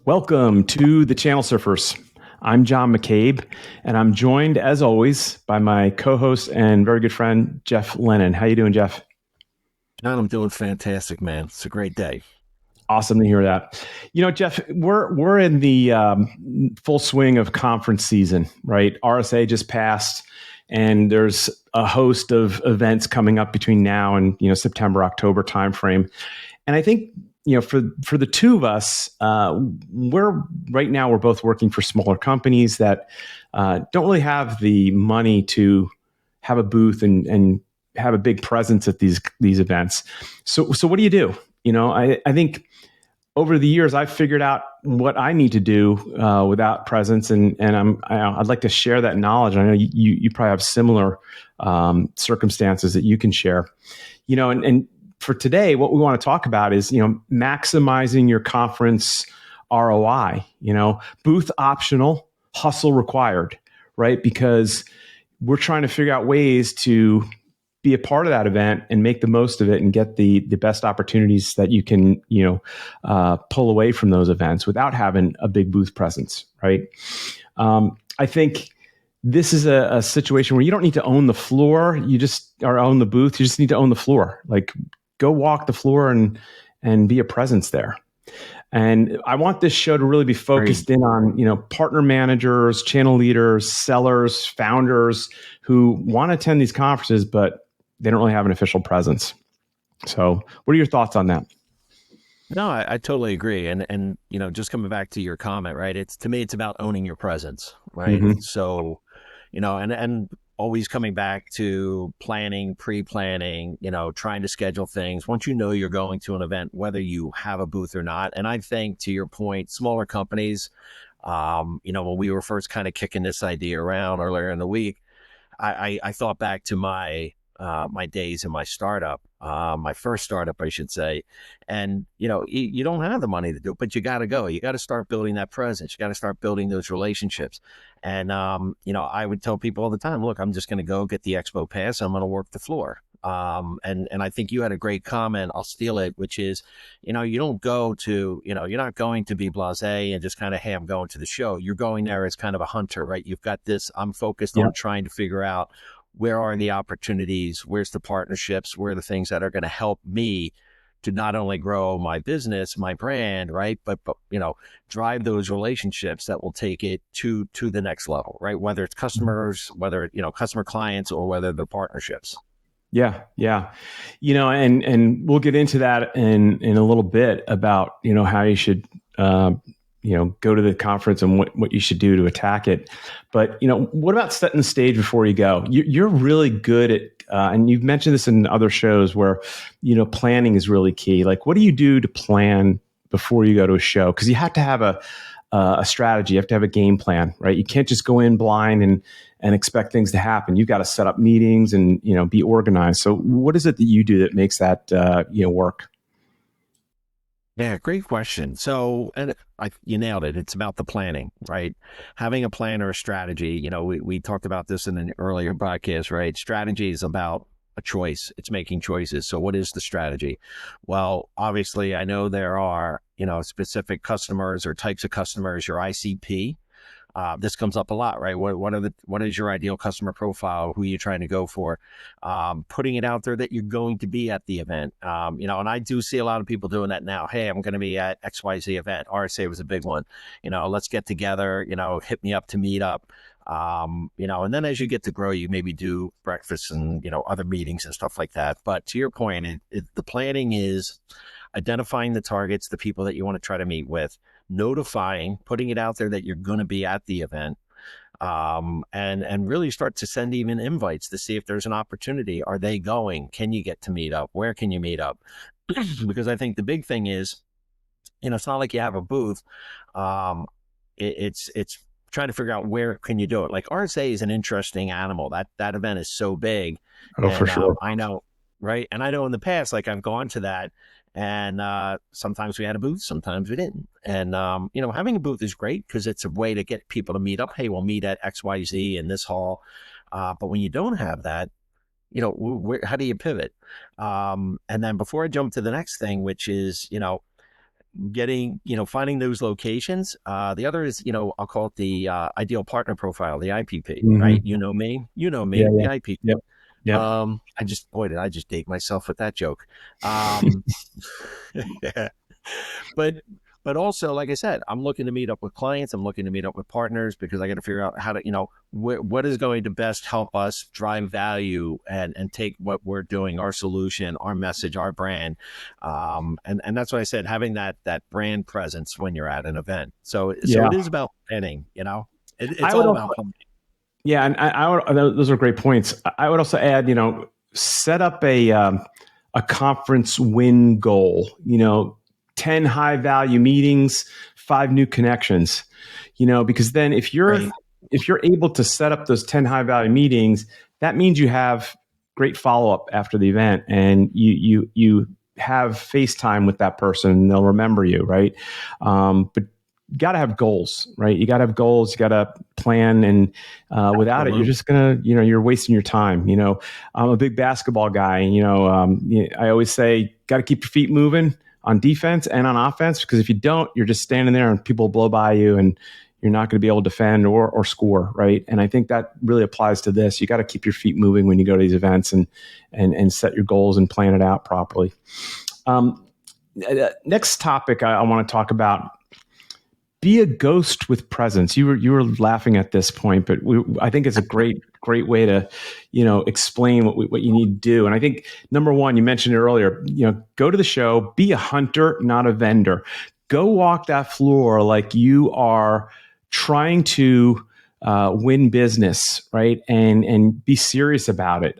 Welcome to the Channel Surfers. I'm John McCabe, and I'm joined, as always, by my co-host and very good friend, Jeff Lennon. How you doing, Jeff? John, I'm doing fantastic, man. It's a great day. Awesome to hear that. You know, Jeff, we're in the full swing of conference season, right? RSA just passed, and there's a host of events coming up between now and September, October timeframe. And I think for the two of us, we're both working for smaller companies that don't really have the money to have a booth and have a big presence at these events. So what do you do? I think over the years, I've figured out what I need to do without presence, and I'd like to share that knowledge. I know you probably have similar circumstances that you can share. And for today, what we want to talk about is maximizing your conference ROI. Booth optional, hustle required, right? Because we're trying to figure out ways to be a part of that event and make the most of it and get the best opportunities that you can, pull away from those events without having a big booth presence, right? I think this is a situation where you don't need to own the floor. You just or own the booth. You just need to own the floor. Like, go walk the floor and be a presence there. And I want this show to really be focused in on, partner managers, channel leaders, sellers, founders who want to attend these conferences, but they don't really have an official presence. So what are your thoughts on that? No, I totally agree. And just coming back to your comment, right? To me, it's about owning your presence, right? Mm-hmm. So, and always coming back to planning, pre-planning, trying to schedule things. Once you know you're going to an event, whether you have a booth or not. And I think, to your point, smaller companies, when we were first kind of kicking this idea around earlier in the week, I thought back to my days in my startup, my first startup, I should say. And, you don't have the money to do it, but you got to go. You got to start building that presence. You got to start building those relationships. And, I would tell people all the time, look, I'm just going to go get the expo pass. I'm going to work the floor. And I think you had a great comment. I'll steal it, which is, you don't go to, you're not going to be blasé and just kind of, hey, I'm going to the show. You're going there as kind of a hunter, right? You've got this, I'm focused on trying to figure out where are the opportunities, where's the partnerships, where are the things that are going to help me to not only grow my business, my brand, right, but drive those relationships that will take it to the next level, right? Whether it's customers, whether customer clients, or whether they're partnerships. Yeah. And we'll get into that in a little bit about how you should go to the conference and what you should do to attack it. But what about setting the stage before you go? You're really good at, and you've mentioned this in other shows where planning is really key. Like, what do you do to plan before you go to a show? Because you have to have a strategy. You have to have a game plan, right? You can't just go in blind and expect things to happen. You've got to set up meetings and be organized. So what is it that you do that makes that work? Yeah, great question. So, and you nailed it. It's about the planning, right? Having a plan or a strategy. We talked about this in an earlier podcast, right? Strategy is about a choice. It's making choices. So what is the strategy? Well, obviously, I know there are, specific customers or types of customers, your ICP. This comes up a lot, right? What is your ideal customer profile? Who are you trying to go for? Putting it out there that you're going to be at the event. And I do see a lot of people doing that now. Hey, I'm going to be at XYZ event. RSA was a big one. Let's get together, hit me up to meet up. And then as you get to grow, you maybe do breakfast and, other meetings and stuff like that. But to your point, the planning is identifying the targets, the people that you want to try to meet with, notifying, putting it out there that you're going to be at the event, and really start to send even invites to see if there's an opportunity. Are they going? Can you get to meet up? Where can you meet up? Because I think the big thing is, it's not like you have a booth. It's trying to figure out where can you do it. Like, RSA is an interesting animal. That event is so big. Oh, for sure. I know, right? And I know in the past, like, I've gone to that, and sometimes we had a booth, sometimes we didn't. And having a booth is great because it's a way to get people to meet up. Hey, we'll meet at XYZ in this hall. But when you don't have that, how do you pivot? And then before I jump to the next thing, which is, getting, finding those locations. The other is, I'll call it the ideal partner profile, the IPP, right? Hmm. Yeah, The yeah. IPP. Yep. Yep. Boy, did I just date myself with that joke. Um, but but also, like I said, I'm looking to meet up with clients. I'm looking to meet up with partners because I got to figure out how to, what is going to best help us drive value and take what we're doing, our solution, our message, our brand, and that's why I said having that brand presence when you're at an event. So Yeah. it is about planning. It's I would all also, about planning. yeah, and I would, those are great points. I would also add, set up a conference win goal. 10 high value meetings, 5 new connections. Because then Right. if you're able to set up those 10 high value meetings, that means you have great follow up after the event, and you have FaceTime with that person, and they'll remember you, right? But you got to have goals, right? You got to have goals. You got to plan, and without it, you're Absolutely. just gonna, you're wasting your time. I'm a big basketball guy. I always say, got to keep your feet moving on defense and on offense, because if you don't, you're just standing there and people blow by you, and you're not going to be able to defend or score, right? And I think that really applies to this. You got to keep your feet moving when you go to these events, and set your goals and plan it out properly. Um, Next topic I want to talk about: be a ghost with presence. You were laughing at this point, but I think it's a great way to explain what you need to do. And I think number one, you mentioned it earlier. Go to the show, be a hunter, not a vendor. Go walk that floor like you are trying to win business, right? And be serious about it.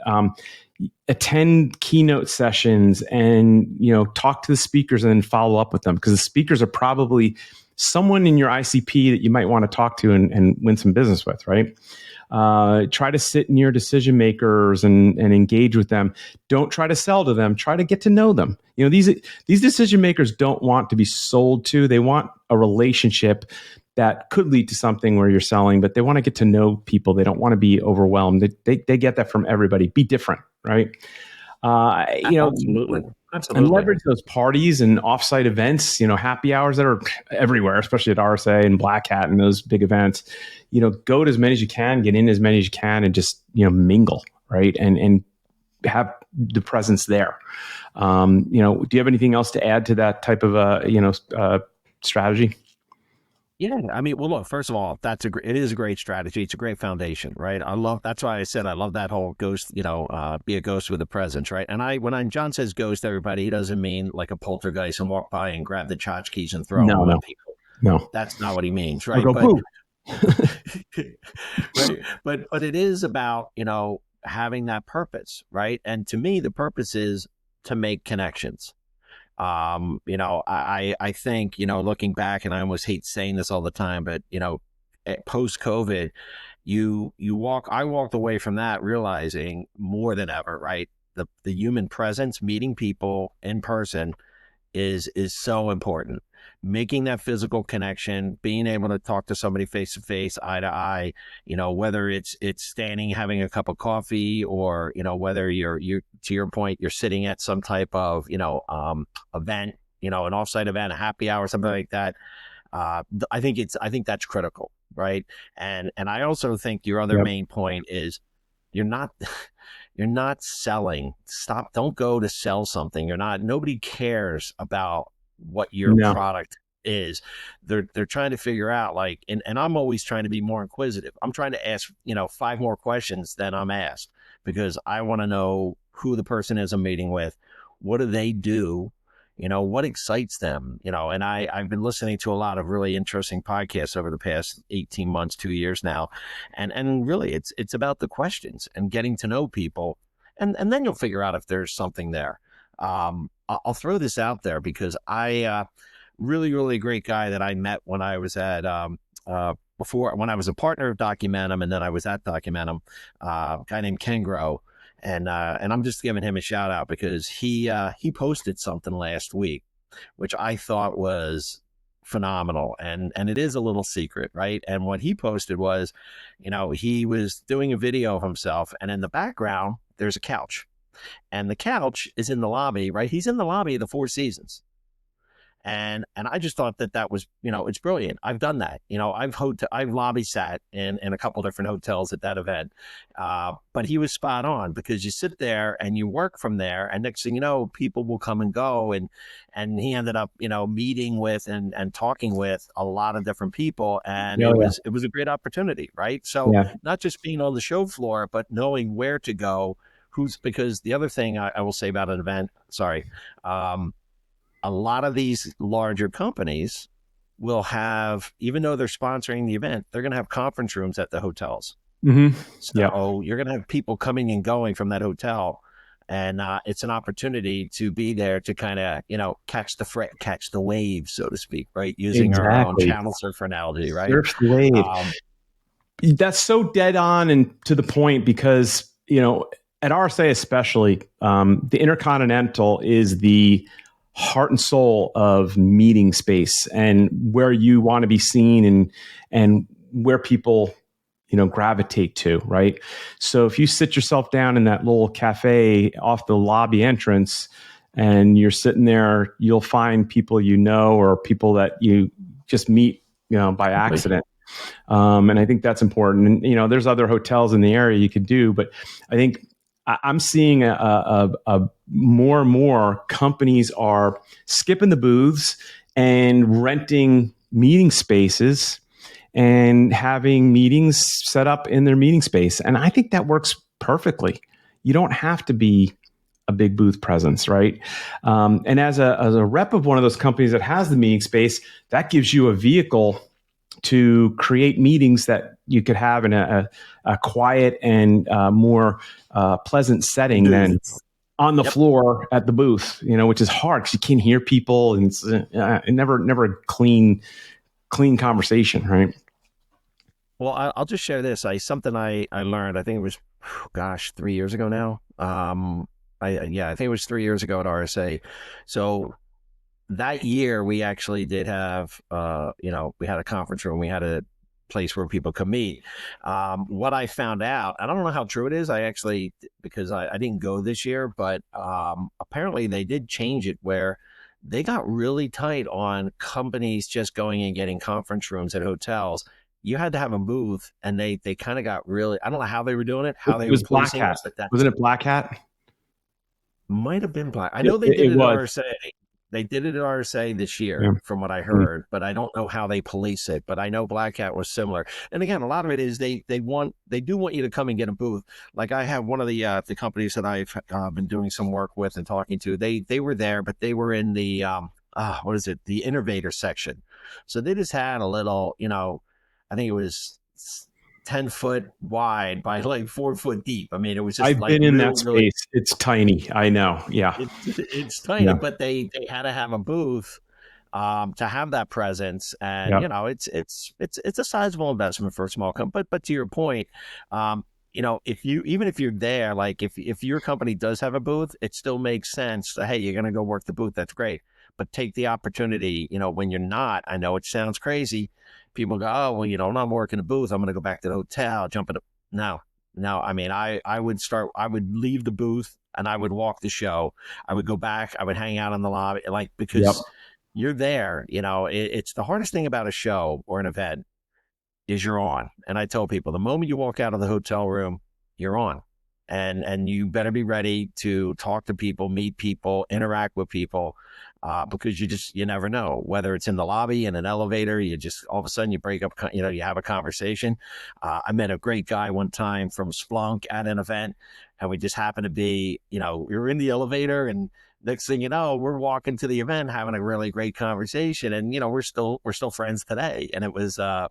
Attend keynote sessions, and talk to the speakers and then follow up with them, because the speakers are probably someone in your ICP that you might want to talk to and win some business with, right? Try to sit near decision makers and engage with them. Don't try to sell to them. Try to get to know them. These decision makers don't want to be sold to. They want a relationship that could lead to something where you're selling, but they want to get to know people. They don't want to be overwhelmed. They get that from everybody. Be different, right? Uh, you know, Absolutely. and Absolutely. leverage those parties and offsite events, happy hours that are everywhere, especially at RSA and Black Hat and those big events. Go to as many as you can, get in as many as you can, and just, mingle, right? And have the presence there. Do you have anything else to add to that type of, strategy? Yeah, I mean, well, look. First of all, it is a great strategy. It's a great foundation, right? That's why I said I love that whole ghost. Be a ghost with a presence, right? And when John says ghost, everybody, he doesn't mean like a poltergeist and walk by and grab the tchotchkes and throw No, them no, at people. no. That's not what he means, Or right? go But boo. right, but it is about having that purpose, right? And to me, the purpose is to make connections. I think, looking back, and I almost hate saying this all the time, but post COVID, I walked away from that realizing more than ever, right? The human presence, meeting people in person is so important. Making that physical connection, being able to talk to somebody face to face, eye to eye, whether it's standing having a cup of coffee, or whether you're to your point, you're sitting at some type of event, an offsite event, a happy hour, something like that. I think that's critical, right? And I also think your other Yep. main point is you're not you're not selling. Don't go to sell something. Nobody cares about what your No. product is. They're trying to figure out, like, and I'm always trying to be more inquisitive. I'm trying to ask 5 more questions than I'm asked, because I want to know who the person is I'm meeting with. What do they do? What excites them? And I've been listening to a lot of really interesting podcasts over the past 18 months, 2 years now. And really it's about the questions and getting to know people. And then you'll figure out if there's something there. I'll throw this out there because I really, really great guy that I met when I was at, before, when I was a partner of Documentum, and then I was at Documentum, a guy named Ken Grow. And I'm just giving him a shout out because he posted something last week, which I thought was phenomenal, and it is a little secret, right? And what he posted was, he was doing a video of himself, and in the background there's a couch, and the couch is in the lobby, right? He's in the lobby of the Four Seasons, And I just thought that was, it's brilliant. I've done that. I've lobby sat in a couple different hotels at that event. But he was spot on, because you sit there and you work from there, and next thing you know, people will come and go. And he ended up, meeting with and talking with a lot of different people. And Oh, it was a great opportunity, right? So yeah. not just being on the show floor, but knowing where to go, because the other thing I will say about an event, sorry, a lot of these larger companies will have, even though they're sponsoring the event, they're going to have conference rooms at the hotels. Mm-hmm. Yeah. So you're going to have people coming and going from that hotel. And it's an opportunity to be there to kind of, catch the waves, so to speak, right? Using our own Exactly. channel surfer analogy, right? Surf the wave. That's so dead on and to the point, because, at RSA especially, the Intercontinental is the heart and soul of meeting space, and where you want to be seen, and where people, gravitate to, right? So if you sit yourself down in that little cafe off the lobby entrance and you're sitting there, you'll find people, or people that you just meet, by accident. And I think that's important. And, there's other hotels in the area you could do, but I think I'm seeing a more and more companies are skipping the booths and renting meeting spaces and having meetings set up in their meeting space. And I think that works perfectly. You don't have to be a big booth presence, right? And as a rep of one of those companies that has the meeting space, that gives you a vehicle to create meetings that you could have in a quiet and more pleasant setting than on the floor at the booth, which is hard because you can't hear people, and it's never a clean conversation, right? Well, I'll just share this. Something I learned. I think it was, 3 years ago now. I think it was 3 years ago at RSA. So that year we actually did have, we had a conference room. We had a place where people could meet. What I found out, I don't know how true it is. Because I didn't go this year, but apparently they did change it where they got really tight on companies just going and getting conference rooms at hotels. You had to have a booth, and they kind of got really, I don't know how they were doing it, how they were policing it. Wasn't it Black Hat? Might have been Black. I know they did it at RSA. They did it at RSA this year, from what I heard, but I don't know how they police it. But I know Black Hat was similar. And again, a lot of it is they do want you to come and get a booth. Like I have one of the companies that I've been doing some work with and talking to. They were there, but they were in the the innovator section. So they just had a little, I think it was 10 foot wide by like 4 foot deep. I mean, it was just I've been in that space. Really, it's tiny. I know. Yeah. It's tiny, but they had to have a booth to have that presence. And, it's a sizable investment for a small company. But to your point, if you're there, like if your company does have a booth, it still makes sense. Hey, you're going to go work the booth. That's great. But take the opportunity, when you're not. I know it sounds crazy. People go, oh, well, I'm not working a booth. I'm going to go back to the hotel, jump in. No. I mean, I would leave the booth and I would walk the show. I would go back. I would hang out in the lobby, because you're there. It's the hardest thing about a show or an event is you're on. And I tell people, the moment you walk out of the hotel room, you're on. And you better be ready to talk to people, meet people, interact with people, because you never know, whether it's in the lobby, in an elevator, you just all of a sudden you break up, you have a conversation. I met a great guy one time from Splunk at an event, and we just happened to be, we were in the elevator, and next thing you know, we're walking to the event, having a really great conversation, and we're still friends today. And it was a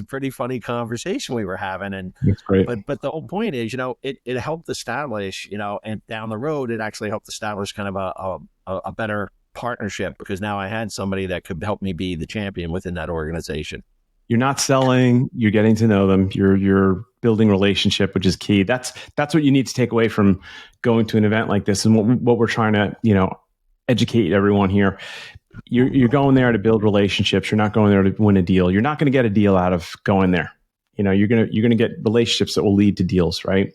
pretty funny conversation we were having. And that's great. But the whole point is, it helped establish, and down the road, it actually helped establish kind of a better partnership, because now I had somebody that could help me be the champion within that organization. You're not selling, you're getting to know them, you're building relationship, which is key. That's what you need to take away from going to an event like this, and what we're trying to, educate everyone here. You're going there to build relationships. You're not going there to win a deal. You're not going to get a deal out of going there. You're going to get relationships that will lead to deals, right?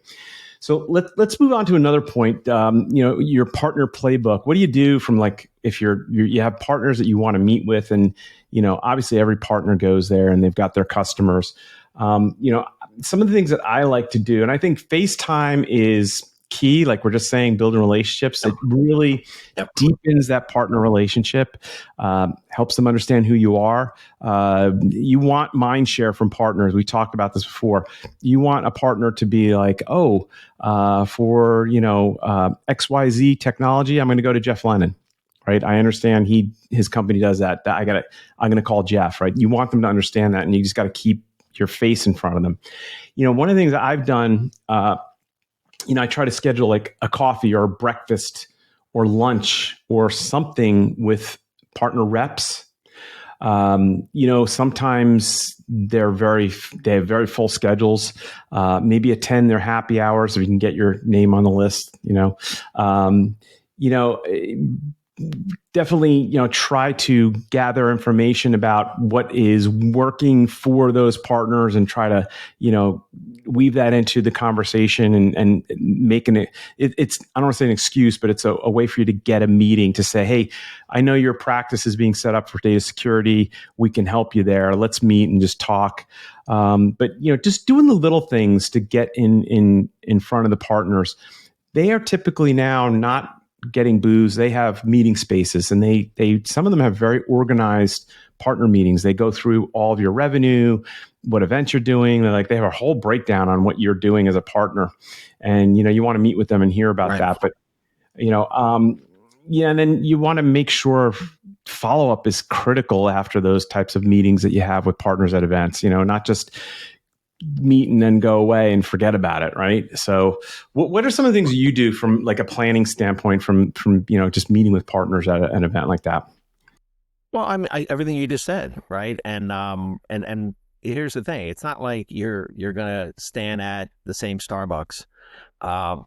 So let's move on to another point. Your partner playbook. What do you do from if you have partners that you want to meet with, and obviously every partner goes there and they've got their customers. Some of the things that I like to do, and I think FaceTime is key. Like we're just saying, building relationships. It really deepens that partner relationship, helps them understand who you are. You want mind share from partners. We talked about this before. You want a partner to be like, for XYZ technology, I'm going to go to Jeff Lennon. Right. I understand his company does that. I'm going to call Jeff. Right. You want them to understand that, and you just got to keep your face in front of them. One of the things that I've done, I try to schedule like a coffee or a breakfast or lunch or something with partner reps. Sometimes they have very full schedules. Maybe attend their happy hours if you can get your name on the list. Definitely, try to gather information about what is working for those partners and try to, weave that into the conversation and making it's, I don't want to say an excuse, but it's a way for you to get a meeting to say, hey, I know your practice is being set up for data security. We can help you there. Let's meet and just talk. But, just doing the little things to get in front of the partners. They are typically now not getting booze. They have meeting spaces, and they some of them have very organized partner meetings. They go through all of your revenue, what events you're doing. They have a whole breakdown on what you're doing as a partner, and you want to meet with them and hear about that. But and then you want to make sure follow up is critical after those types of meetings that you have with partners at events. Not just meet and then go away and forget about it, right? So what are some of the things you do from like a planning standpoint from just meeting with partners at an event like that? Well, I mean, everything you just said, right? And here's the thing: it's not like you're gonna stand at the same Starbucks,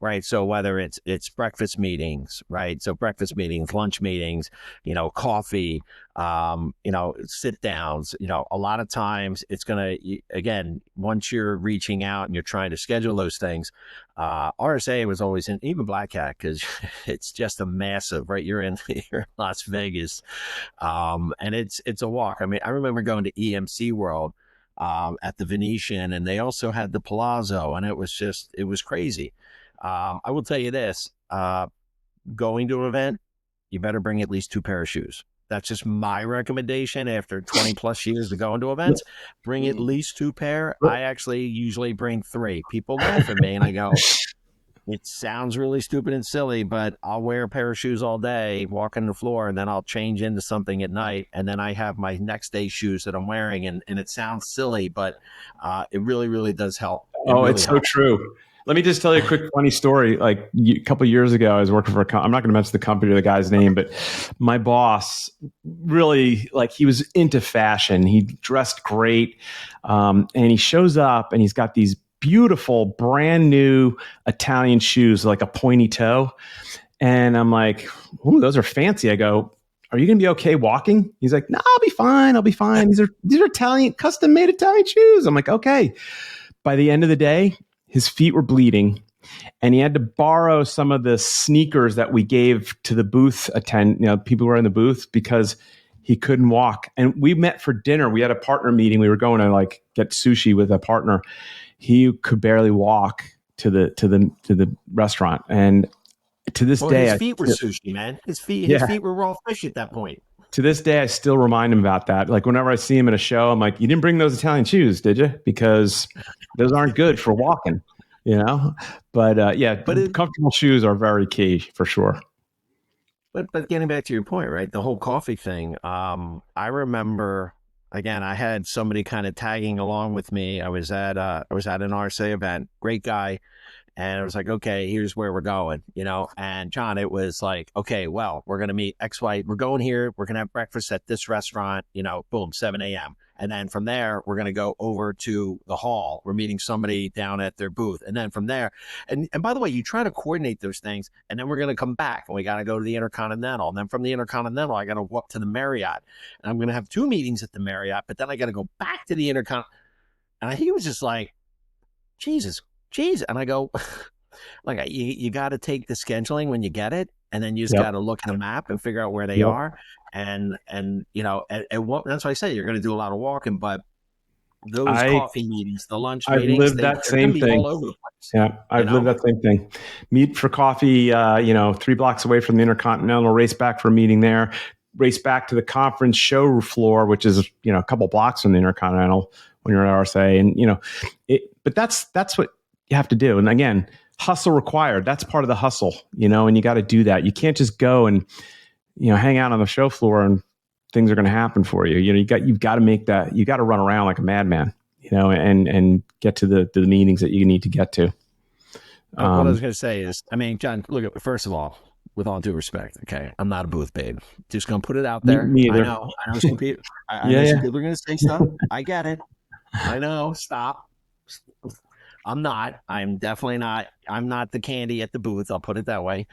right? So whether it's breakfast meetings, right? So breakfast meetings, lunch meetings, coffee, sit downs. A lot of times it's gonna, again, once you're reaching out and you're trying to schedule those things, RSA was always in, even Black Hat, because it's just a massive, right? You're in Las Vegas, and it's a walk. I mean, I remember going to EMC World at the Venetian, and they also had the Palazzo, and it was crazy. I will tell you this, going to an event, you better bring at least 2 pair of shoes. That's just my recommendation after 20 plus years of going to events. Bring at least 2 pair. I actually usually bring 3. People laugh at me and I go, it sounds really stupid and silly, but I'll wear a pair of shoes all day, walk on the floor, and then I'll change into something at night. And then I have my next day's shoes that I'm wearing. And it sounds silly, but it really, really does help. It's so true. Let me just tell you a quick funny story. Like a couple of years ago, I was working for I'm not going to mention the company or the guy's name, but my boss really, he was into fashion. He dressed great. And he shows up and he's got these beautiful, brand new Italian shoes, like a pointy toe. And I'm like, ooh, those are fancy. I go, are you going to be okay walking? He's like, no, I'll be fine. I'll be fine. These are Italian, custom made Italian shoes. I'm like, okay. By the end of the day, his feet were bleeding, and he had to borrow some of the sneakers that we gave to the booth people who were in the booth, because he couldn't walk. And we met for dinner. We had a partner meeting. We were going to get sushi with a partner. He could barely walk to the restaurant. And to this day, his feet were sushi, man. His feet were raw fish at that point. To this day, I still remind him about that. Like whenever I see him at a show, I'm like, you didn't bring those Italian shoes, did you? Because those aren't good for walking, But comfortable shoes are very key for sure. But getting back to your point, right? The whole coffee thing. I remember, again, I had somebody kind of tagging along with me. I was at an RSA event, great guy. And I was like, okay, here's where we're going, and John, it was like, okay, well, we're going to meet XY. We're going here. We're going to have breakfast at this restaurant, boom, 7 a.m. And then from there, we're going to go over to the hall. We're meeting somebody down at their booth. And then from there, and by the way, you try to coordinate those things. And then we're going to come back and we got to go to the Intercontinental. And then from the Intercontinental, I got to walk to the Marriott. And I'm going to have 2 meetings at the Marriott, but then I got to go back to the Intercontinental. And he was just like, Jesus. And I go, you got to take the scheduling when you get it. and then you just Yep. got to look at the map and figure out where they Yep. are. And you know, that's why I say you're going to do a lot of walking, but those I coffee meetings, the lunch I've meetings, lived that they're going same to be thing. all over the place. Yeah, You I've lived know, that same thing. Meet for coffee, 3 blocks away from the Intercontinental, race back for a meeting there, race back to the conference show floor, which is, a couple blocks from the Intercontinental when you're at RSA. And, but that's what you have to do. And again, hustle required. That's part of the hustle, and you got to do that. You can't just go and, hang out on the show floor and things are going to happen for you. You've got to make that, you got to run around like a madman, and get to the meetings that you need to get to. what I was going to say is, I mean, John, look at, first of all, with all due respect, okay, I'm not a booth babe. Just going to put it out there. Me either. I know some people, I Yeah, know yeah. some people are going to say stuff. I get it. I know. Stop. I'm not. I'm definitely not. I'm not the candy at the booth. I'll put it that way.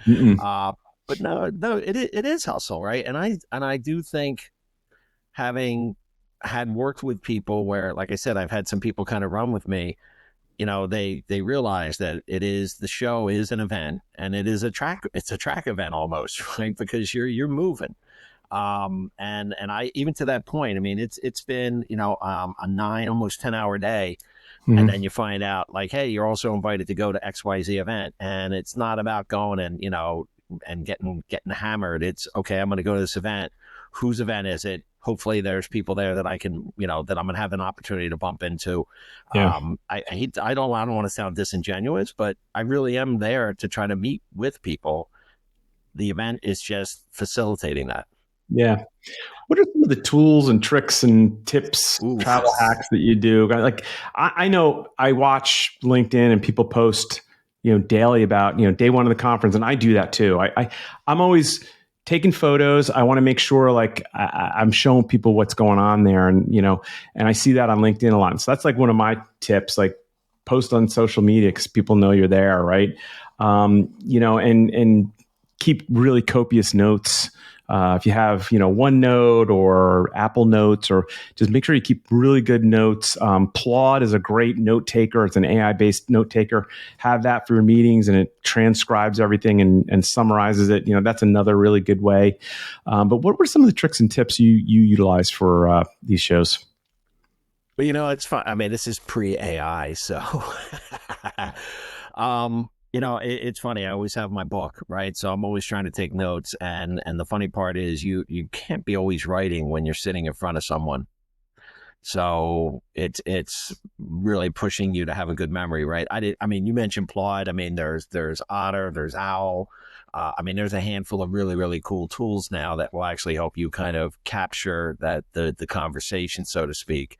But no, it is hustle, right? And I do think, having had worked with people where, like I said, I've had some people kind of run with me. They realize that the show is an event, and it's a track event almost, right? Because you're moving. And I, even to that point, I mean, it's been, a almost 10-hour day. And then you find out, like, hey, you're also invited to go to XYZ event. And it's not about going and getting hammered. It's, okay, I'm going to go to this event. Whose event is it? Hopefully there's people there that I can, that I'm going to have an opportunity to bump into. Yeah. I don't want to sound disingenuous, but I really am there to try to meet with people. The event is just facilitating that. Yeah. What are some of the tools and tricks and tips, travel hacks that you do? Like, I know I watch LinkedIn and people post, daily about, day one of the conference, and I do that too. I'm always taking photos. I want to make sure, like, I'm showing people what's going on there, and and I see that on LinkedIn a lot. So that's like one of my tips, like, post on social media because people know you're there, right? And keep really copious notes. If you have, OneNote or Apple Notes, or just make sure you keep really good notes. Claude is a great note taker. It's an AI-based note taker. Have that for your meetings, and it transcribes everything and summarizes it. That's another really good way. But what were some of the tricks and tips you utilize for these shows? But it's fun. I mean, this is pre-AI, so it's funny. I always have my book, right? So I'm always trying to take notes, and the funny part is you can't be always writing when you're sitting in front of someone. So it's really pushing you to have a good memory, right? I mean, you mentioned Plod. I mean, there's Otter, there's Owl. I mean, there's a handful of really, really cool tools now that will actually help you kind of capture the conversation, so to speak.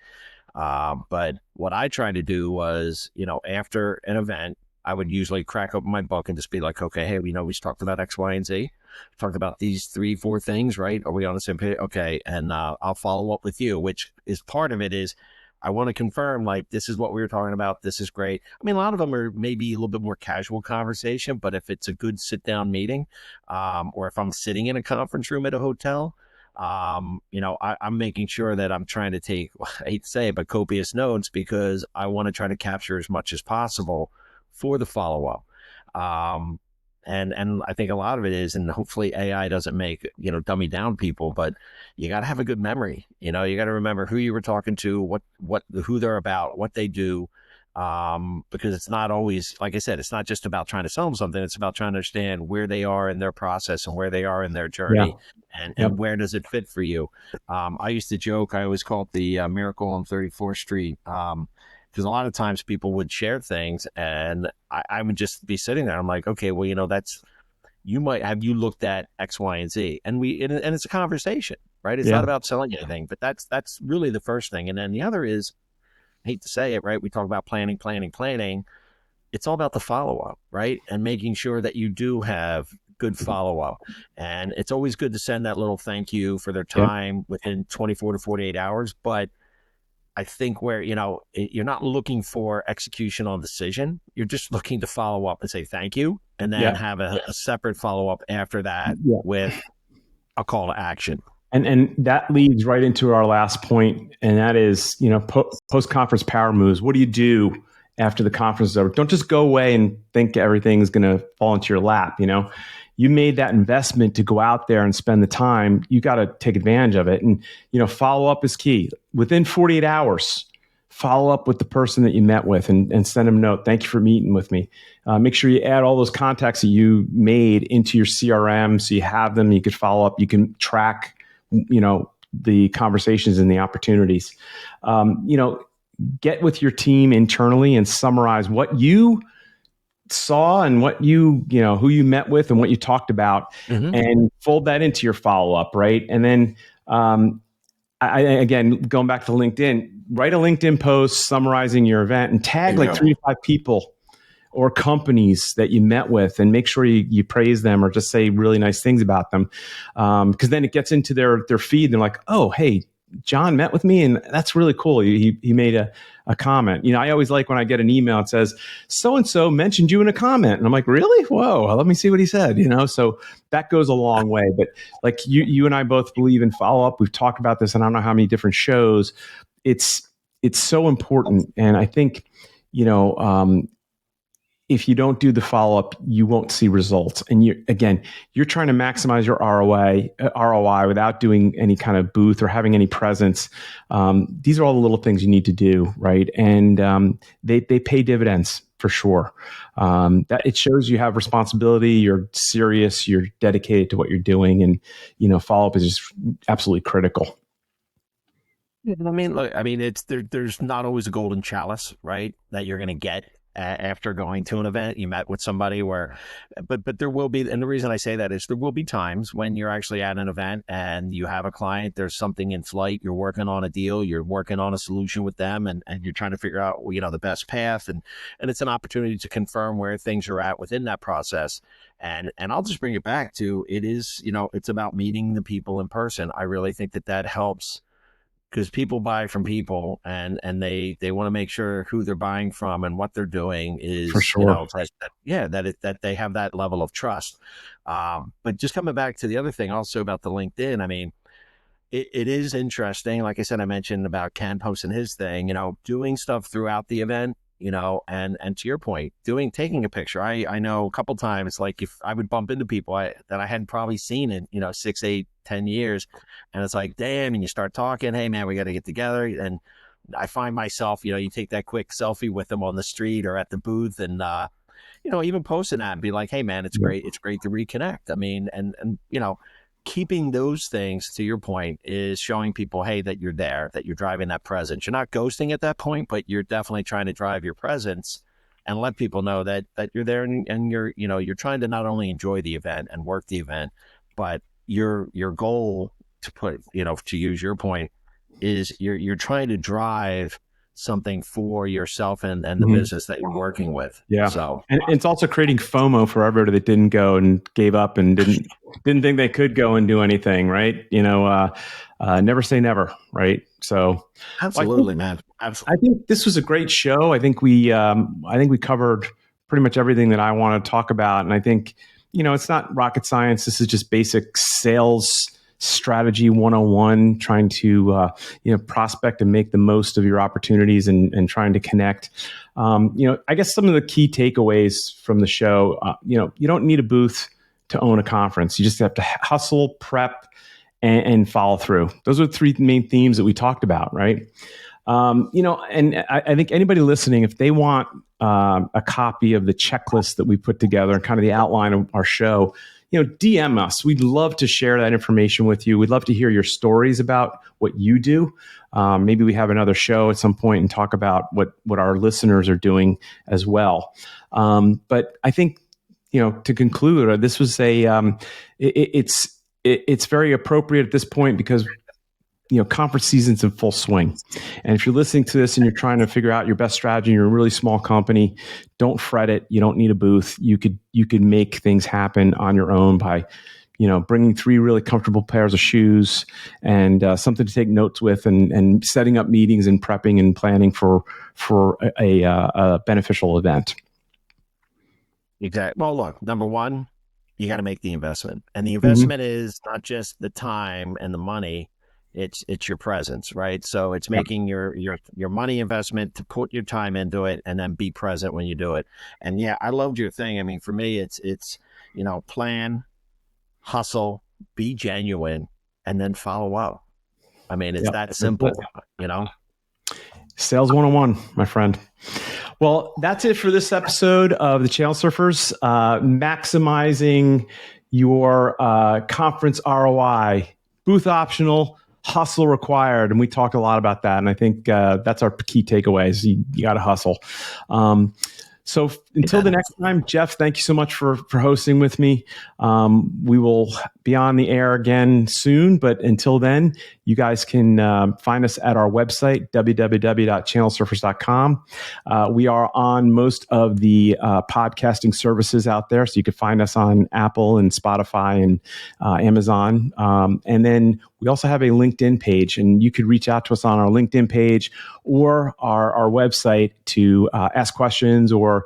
But what I tried to do was, after an event, I would usually crack open my book and just be like, okay, hey, we talked about X, Y, and Z. Talked about these 3-4 things, right? Are we on the same page? Okay. And I'll follow up with you, which is part of it is I want to confirm, like, this is what we were talking about. This is great. I mean, a lot of them are maybe a little bit more casual conversation, but if it's a good sit down meeting, or if I'm sitting in a conference room at a hotel, I'm making sure that I'm trying to take, I hate to say it, but copious notes, because I want to try to capture as much as possible for the follow-up. And I think a lot of it is, and hopefully AI doesn't make, dummy down people, but you got to have a good memory. You got to remember who you were talking to, who they're about, what they do. Because it's not always, like I said, it's not just about trying to sell them something. It's about trying to understand where they are in their process and where they are in their journey, and where does it fit for you. I used to joke, I always call it the Miracle on 34th Street. Because a lot of times people would share things, and I would just be sitting there. I'm like, okay, well, have you looked at X, Y, and Z? And it's a conversation, right? It's not about selling anything, but that's really the first thing. And then the other is, I hate to say it, right? We talk about planning. It's all about the follow-up, right? And making sure that you do have good follow-up. And it's always good to send that little thank you for their time within 24 to 48 hours. But I think where, you're not looking for execution on decision. You're just looking to follow up and say thank you, and then have a separate follow-up after that with a call to action. And that leads right into our last point, and that is, post-conference power moves. What do you do after the conference is over? Don't just go away and think everything's going to fall into your lap. you made that investment to go out there and spend the time. You got to take advantage of it. And, follow up is key. Within 48 hours, follow up with the person that you met with and send them a note. Thank you for meeting with me. Make sure you add all those contacts that you made into your CRM so you have them. You could follow up. You can track, the conversations and the opportunities. Get with your team internally and summarize what you saw and what who you met with and what you talked about, and fold that into your follow-up, right? And then again, going back to LinkedIn, write a LinkedIn post summarizing your event and tag like 3 to 5 people or companies that you met with, and make sure you praise them or just say really nice things about them. Because then it gets into their feed and they're like, oh, hey, John met with me and that's really cool. He made a comment. I always like when I get an email that says, so-and-so mentioned you in a comment. And I'm like, really? Whoa, well, let me see what he said, so that goes a long way. But like you and I both believe in follow-up. We've talked about this, and I don't know how many different shows. It's so important. And I think, if you don't do the follow-up, you won't see results. And you're trying to maximize your ROI without doing any kind of booth or having any presence. These are all the little things you need to do, right? And they pay dividends for sure. That it shows you have responsibility, you're serious, you're dedicated to what you're doing, and follow-up is just absolutely critical. I mean, look, it's there's not always a golden chalice, right, that you're going to get after going to an event. You met with somebody but there will be, and the reason I say that is there will be times when you're actually at an event and you have a client, there's something in flight, you're working on a deal, you're working on a solution with them, and you're trying to figure out, the best path, and it's an opportunity to confirm where things are at within that process. And I'll just bring it back to, it is, it's about meeting the people in person. I really think that helps, because people buy from people, and they want to make sure who they're buying from and what they're doing is, For sure. that they have that level of trust. But just coming back to the other thing also about the LinkedIn, it is interesting. Like I said, I mentioned about Ken posting his thing, doing stuff throughout the event, and to your point, taking a picture. I know a couple times, like if I would bump into people that I hadn't probably seen in, 6, 8, 10 years. And it's like, damn, and you start talking, hey man, we got to get together. And I find myself, you take that quick selfie with them on the street or at the booth, and, even posting that and be like, hey man, it's great. It's great to reconnect. And keeping those things, to your point, is showing people, hey, that you're there, that you're driving that presence. You're not ghosting at that point, but you're definitely trying to drive your presence and let people know that you're there, and you're trying to not only enjoy the event and work the event, but your goal, to put, to use your point, is you're trying to drive something for yourself and the business that you're working with. Yeah. So, and it's also creating FOMO for everybody that didn't go and gave up and didn't think they could go and do anything, right? Never say never, right? So absolutely, man. Absolutely. I think this was a great show. I think we covered pretty much everything that I want to talk about. And I think, it's not rocket science. This is just basic sales strategy 101, trying to prospect and make the most of your opportunities, and trying to connect. I guess some of the key takeaways from the show, you don't need a booth to own a conference. You just have to hustle, prep, and follow through. Those are the 3 main themes that we talked about, right? And I think anybody listening, if they want a copy of the checklist that we put together and kind of the outline of our show, DM us. We'd love to share that information with you. We'd love to hear your stories about what you do. Maybe we have another show at some point and talk about what our listeners are doing as well. But I think, to conclude, this was it's very appropriate at this point because conference season's in full swing. And if you're listening to this and you're trying to figure out your best strategy, and you're a really small company, don't fret it. You don't need a booth. You could make things happen on your own by, bringing 3 really comfortable pairs of shoes and something to take notes with, and setting up meetings and prepping and planning for a beneficial event. Exactly. Well, look, number one, you got to make the investment, and the investment is not just the time and the money. It's your presence, right? So it's making your money investment to put your time into it, and then be present when you do it. And yeah, I loved your thing. For me, it's plan, hustle, be genuine, and then follow up. I mean, it's that simple, Sales 101, my friend. Well, that's it for this episode of the Channel Surfers. Maximizing your conference ROI, booth optional, hustle required. And we talk a lot about that. And I think that's our key takeaways. You got to hustle. So until the next time, Jeff, thank you so much for hosting with me. We will be on the air again soon, but until then, you guys can find us at our website, www.channelsurfers.com. We are on most of the podcasting services out there, so you can find us on Apple and Spotify and Amazon. And then we also have a LinkedIn page, and you could reach out to us on our LinkedIn page or our website to ask questions or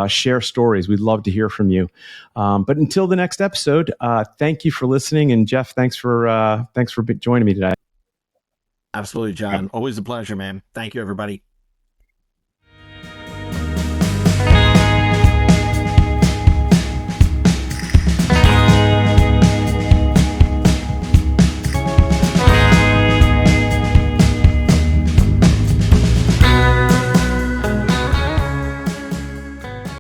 share stories. We'd love to hear from you. But until the next episode, thank you for listening. And Jeff, thanks for joining me today. Absolutely, John. Always a pleasure, man. Thank you, everybody.